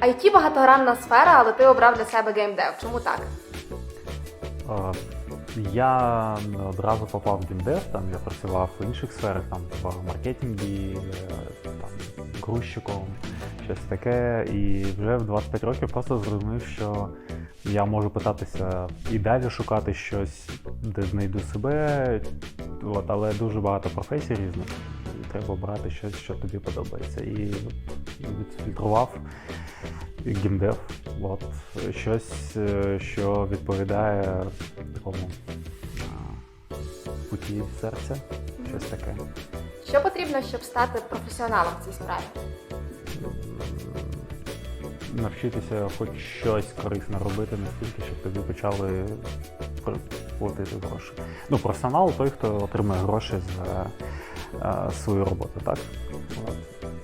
IT – багатогранна сфера, але ти обрав для себе геймдев. Чому так? Я одразу попав в геймдев, там я працював в інших сферах, там в маркетингі, там, грузчиком, щось таке. І вже в 25 років просто зрозумів, що я можу питатися і далі шукати щось, де знайду себе, але дуже багато професій різних. І треба обрати щось, що тобі подобається. І відфільтрував геймдев. Щось, що відповідає такому путі серця, щось таке. Що потрібно, щоб стати професіоналом в цій справі? Навчитися хоч щось корисне робити настільки, щоб тобі почали платити гроші. Ну, професіонал той, хто отримує гроші за свою роботу, так?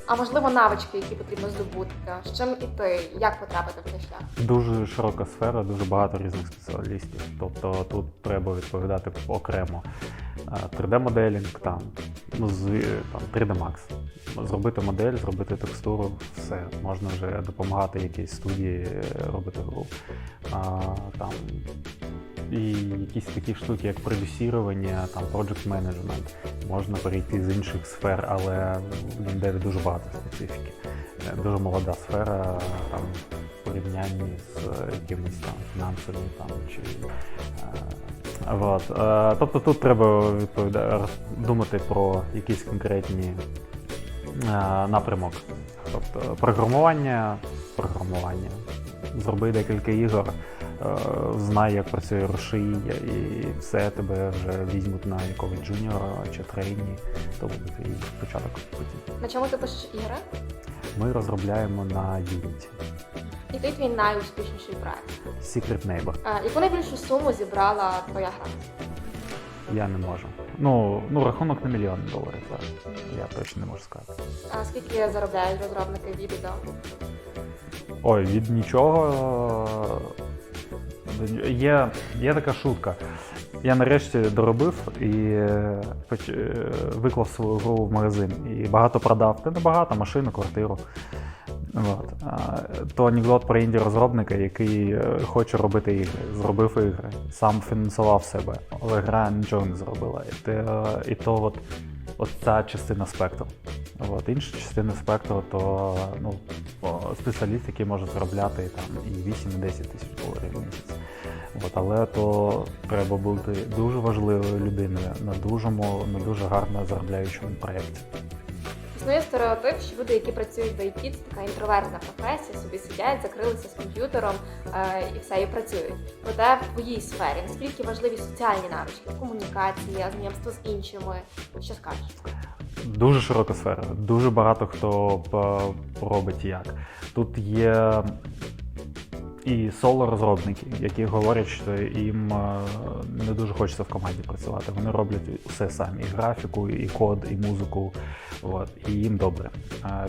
А можливо, навички, які потрібно здобути? З чим іти? Як потрапити в цей шлях? Дуже широка сфера, дуже багато різних спеціалістів. Тобто тут треба відповідати окремо. 3D-моделінг, там 3D Max. Зробити модель, зробити текстуру, все. Можна вже допомагати якійсь студії робити гру. Там і якісь такі штуки, як продюсірування, там project management. Можна перейти з інших сфер, але в геймдеві дуже багато специфіки. Дуже молода сфера там, в порівнянні з якимись там фінансовими там, чи тобто тут треба думати про якісь конкретні напрямок. Тобто програмування, зроби декілька ігор, знай, як працює рушій, і все, тебе вже візьмуть на якогось джуніора чи трейні, то буде твій початок потім. На чому ти пишеш ігри? Ми розробляємо на Unity. Який твій найуспішніший проект? Secret Neighbor. Яку найбільшу суму зібрала твоя гра? Я не можу. Ну, рахунок на $1 мільйон зараз. Я точно не можу сказати. А скільки заробляють розробники відео? Ой, від нічого. Є така шутка. Я нарешті доробив і виклав свою гру в магазин. І багато продав. Та не багато, машину, квартиру. То анекдот про інді-розробника, який хоче робити ігри. Зробив ігри, сам фінансував себе, але гра нічого не зробила. І то от ця частина спектру. Інша частина спектру, то спеціаліст, який може заробляти там, і 8, і 10 тисяч доларів в місяць. Але то треба бути дуже важливою людиною на дуже гарно заробляючому проєкті. Існує стереотип, що люди, які працюють в IT, це така інтровертна професія, собі сидять, закрилися з комп'ютером і все, і працюють. Проте в твоїй сфері наскільки важливі соціальні навички, комунікація, знайомство з іншими? Що скажеш? Дуже широка сфера, дуже багато хто робить як. Тут є і соло-розробники, які говорять, що їм не дуже хочеться в команді працювати. Вони роблять все самі, і графіку, і код, і музику, і їм добре.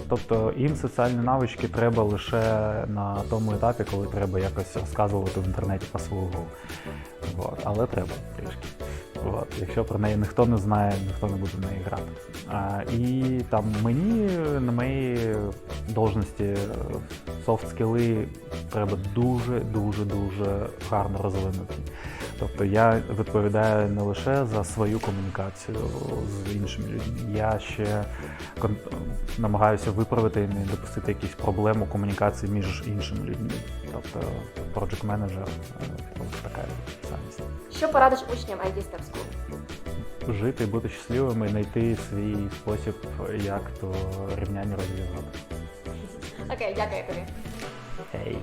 Тобто їм соціальні навички треба лише на тому етапі, коли треба якось розказувати в інтернеті про свою гру. Але треба трішки. Якщо про неї ніхто не знає, ніхто не буде в неї грати. І там мені, на моїй должності, софт-скіли треба дуже гарно розвинути. Тобто я відповідаю не лише за свою комунікацію з іншими людьми, я ще намагаюся виправити і не допустити якісь проблем у комунікації між іншими людьми. Тобто project manager така самість. Що порадиш учням IT Step School? Жити, бути щасливими, знайти свій спосіб, як то рівняння розв'язати. Окей, дякую тобі. Hey.